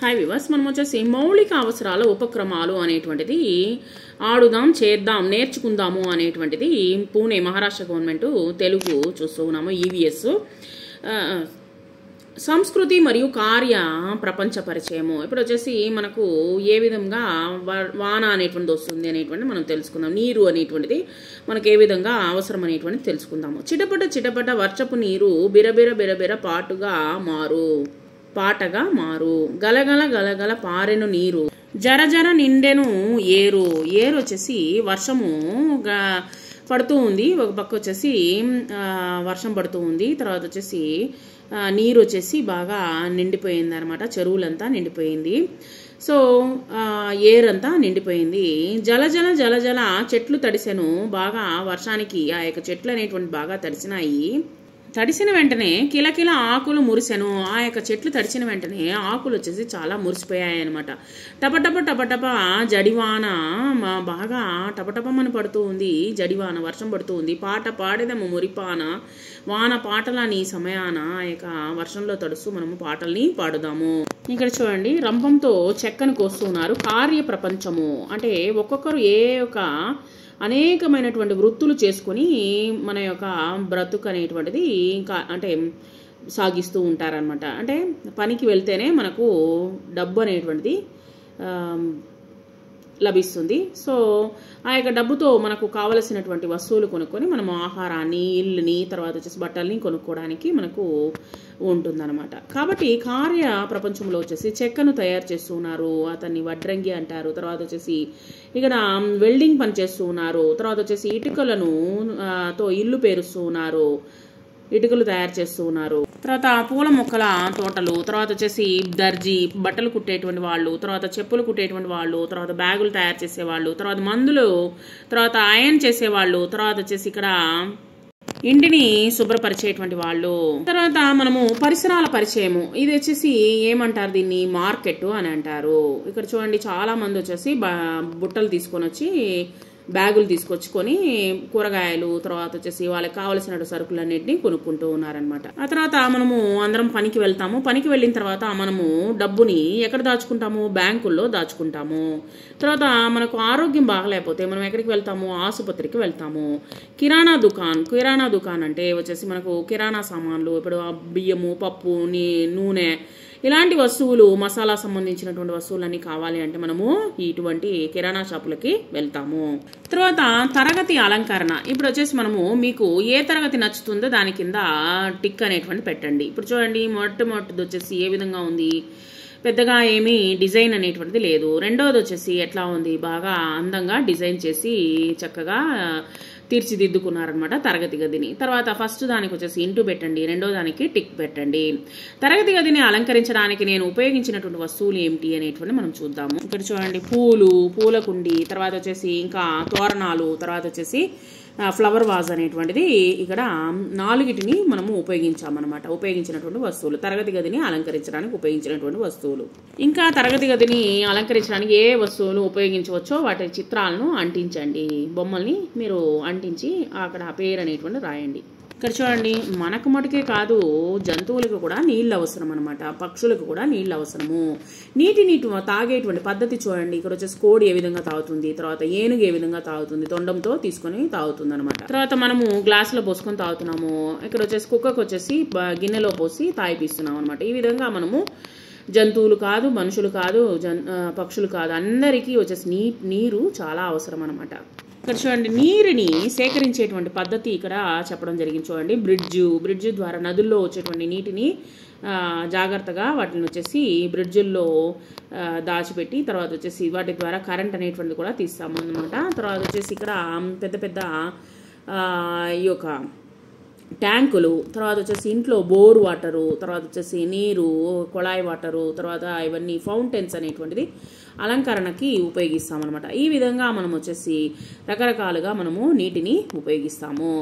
Hi viewers, మనం వచ్చేసి మౌలిక అవసరాల ఉపక్రమాలు అనేటువంటిది ఆడుదాం, చేద్దాం, నేర్చుకుందాము అనేటువంటిది పూణే మహారాష్ట్ర గవర్నమెంట్ తెలుగు చూస్తూ ఉన్నాము. ఈవీఎస్ సంస్కృతి మరియు కార్య ప్రపంచ పరిచయము. ఇప్పుడు వచ్చేసి మనకు ఏ విధంగా వాన అనేటువంటిది వస్తుంది అనేటువంటిది మనం తెలుసుకుందాం. నీరు అనేటువంటిది మనకు ఏ విధంగా అవసరం అనేటువంటిది తెలుసుకుందాము. చిటపట చిటపట వర్షపు నీరు బిరబిర బిరబిర పాటగా మారు గలగల గలగల పారెను నీరు జర జర నిండెను ఏరు వచ్చేసి వర్షము పడుతూ ఉంది. ఒక పక్క వచ్చేసి వర్షం పడుతూ ఉంది. తర్వాత వచ్చేసి నీరు వచ్చేసి బాగా నిండిపోయింది అనమాట. చెరువులంతా నిండిపోయింది. సో ఏర్ అంతా నిండిపోయింది. జల జల జల జల చెట్లు తడిసెను. బాగా వర్షానికి ఆ యొక్క చెట్లు అనేటువంటి బాగా తడిసినాయి. తడిసిన వెంటనే కిలకిల ఆకులు మురిసెను. ఆ యొక్క చెట్లు తడిచిన వెంటనే ఆకులు వచ్చేసి చాలా మురిసిపోయాయి అనమాట. టపటప టపటప జడివాన బాగా టపటపమని పడుతూ ఉంది. జడివాన వర్షం పడుతూ ఉంది. పాట పాడేదము మురిపాన వాన పాటలని సమయాన ఆ యొక్క వర్షంలో తడుస్తూ మనము పాటల్ని పాడుదాము. ఇక్కడ చూడండి, రంపంతో చెక్కను కోస్తున్నారు. కార్య ప్రపంచము అంటే ఒక్కొక్కరు ఏ ఒక అనేకమైనటువంటి వృత్తులు చేసుకొని మన యొక్క బ్రతుకు అనేటువంటిది ఇంకా అంటే సాగిస్తూ ఉంటారనమాట. అంటే పనికి వెళ్తేనే మనకు డబ్బు అనేటువంటిది లభిస్తుంది. సో ఆ యొక్క డబ్బుతో మనకు కావలసినటువంటి వస్తువులు కొనుక్కొని మనము ఆహారాన్ని, ఇల్లుని, తర్వాత వచ్చేసి బట్టల్ని కొనుక్కోవడానికి మనకు ఉంటుందన్నమాట. కాబట్టి కార్య ప్రపంచంలో వచ్చేసి చెక్కను తయారు చేస్తున్నారు. అతన్ని వడ్రంగి అంటారు. తర్వాత వచ్చేసి ఇక్కడ వెల్డింగ్ పని చేస్తూ ఉన్నారు. తర్వాత వచ్చేసి ఇటుకలను తో ఇల్లు పేరుస్తూ ఉన్నారు. ఇటుకలు తయారు చేస్తూ ఉన్నారు. తర్వాత పూల మొక్కల తోటలు, తర్వాత వచ్చేసి దర్జీ బట్టలు కుట్టేటువంటి వాళ్ళు, తర్వాత చెప్పులు కుట్టేటువంటి వాళ్ళు, తర్వాత బ్యాగులు తయారు చేసేవాళ్ళు, తర్వాత మందులు, తర్వాత ఐరన్ చేసేవాళ్ళు, తర్వాత వచ్చేసి ఇక్కడ ఇంటిని శుభ్రపరిచేటువంటి వాళ్ళు. తర్వాత మనము పరిసరాల పరిచయము. ఇది వచ్చేసి ఏమంటారు, దీన్ని మార్కెట్ అని అంటారు. ఇక్కడ చూడండి, చాలా మంది వచ్చేసి బుట్టలు తీసుకొని వచ్చి బ్యాగులు తీసుకొచ్చుకొని కూరగాయలు, తర్వాత వచ్చేసి వాళ్ళకి కావలసిన సరుకులన్నింటినీ కొనుక్కుంటూ ఉన్నారనమాట. ఆ తర్వాత మనము అందరం పనికి వెళ్తాము. పనికి వెళ్ళిన తర్వాత మనము డబ్బుని ఎక్కడ దాచుకుంటాము? బ్యాంకుల్లో దాచుకుంటాము. తర్వాత మనకు ఆరోగ్యం బాగలేకపోతే మనం ఎక్కడికి వెళ్తాము? ఆసుపత్రికి వెళ్తాము. కిరాణా దుకాన్ అంటే వచ్చేసి మనకు కిరాణా సామాన్లు, ఇప్పుడు బియ్యము, పప్పు, నూనె ఇలాంటి వస్తువులు, మసాలా సంబంధించినటువంటి వస్తువులన్నీ కావాలి అంటే మనము ఇటువంటి కిరాణా షాపులకి వెళ్తాము. తర్వాత తరగతి అలంకరణ. ఇప్పుడు వచ్చేసి మనము మీకు ఏ తరగతి నచ్చుతుందో దాని కింద టిక్ అనేటువంటి పెట్టండి. ఇప్పుడు చూడండి, మొట్టమొదటిది వచ్చేసి ఏ విధంగా ఉంది, పెద్దగా ఏమీ డిజైన్ అనేటువంటిది లేదు. రెండవది వచ్చేసి ఎట్లా ఉంది, బాగా అందంగా డిజైన్ చేసి చక్కగా తీర్చిదిద్దుకున్నారనమాట తరగతి గదిని. తర్వాత ఫస్ట్ దానికి వచ్చేసి ఇంటూ పెట్టండి, రెండో దానికి టిక్ పెట్టండి. తరగతి గదిని అలంకరించడానికి నేను ఉపయోగించినటువంటి వస్తువులు ఏమిటి అనేటువంటి మనం చూద్దాము. ఇక్కడ చూడండి, పూల కుండి, తర్వాత వచ్చేసి ఇంకా తోరణాలు, తర్వాత వచ్చేసి ఫ్లవర్ వాజ్ అనేటువంటిది ఇక్కడ 4టిని మనము ఉపయోగించినటువంటి వస్తువులు, తరగతి గదిని అలంకరించడానికి ఉపయోగించినటువంటి వస్తువులు. ఇంకా తరగతి గదిని అలంకరించడానికి ఏ వస్తువులు ఉపయోగించవచ్చో వాటి చిత్రాలను అంటించండి. బొమ్మల్ని మీరు అంటించి అక్కడ పేరు అనేటువంటి రాయండి. ఇక్కడ చూడండి, మనకు మటుకే కాదు, జంతువులకు కూడా నీళ్ళు అవసరం అనమాట. పక్షులకు కూడా నీళ్ళు అవసరము. నీటిని తాగేటువంటి పద్ధతి చూడండి. ఇక్కడ వచ్చేసి కోడి ఏ విధంగా తాగుతుంది, తర్వాత ఏనుగు ఏ విధంగా తాగుతుంది, తొండంతో తీసుకొని తాగుతుంది అనమాట. తర్వాత మనము గ్లాసులో పోసుకొని తాగుతున్నాము. ఇక్కడ వచ్చేసి కుక్కకు వచ్చేసి గిన్నెలో పోసి తాగిపిస్తున్నాం అనమాట. ఈ విధంగా మనము జంతువులు కాదు, మనుషులు కాదు, పక్షులు కాదు, అందరికీ వచ్చేసి నీరు చాలా అవసరం అనమాట. ఇక్కడ చూడండి, నీరుని సేకరించేటువంటి పద్ధతి ఇక్కడ చెప్పడం జరిగింది. చూడండి, బ్రిడ్జ్ ద్వారా నదుల్లో వచ్చేటువంటి నీటిని జాగ్రత్తగా వాటిని వచ్చేసి బ్రిడ్జుల్లో దాచిపెట్టి, తర్వాత వచ్చేసి వాటి ద్వారా కరెంట్ అనేటువంటిది కూడా తీస్తాము అన్నమాట. తర్వాత వచ్చేసి ఇక్కడ పెద్ద పెద్ద ఈ యొక్క ట్యాంకులు, తర్వాత వచ్చేసి ఇంట్లో బోర్ వాటరు, తర్వాత వచ్చేసి నీరు, కొళాయి వాటరు, తర్వాత ఇవన్నీ ఫౌంటైన్స్ అనేటువంటిది అలంకరణకి ఉపయోగిస్తామన్నమాట. ఈ విధంగా మనం వచ్చేసి రకరకాలుగా మనము నీటిని ఉపయోగిస్తాము.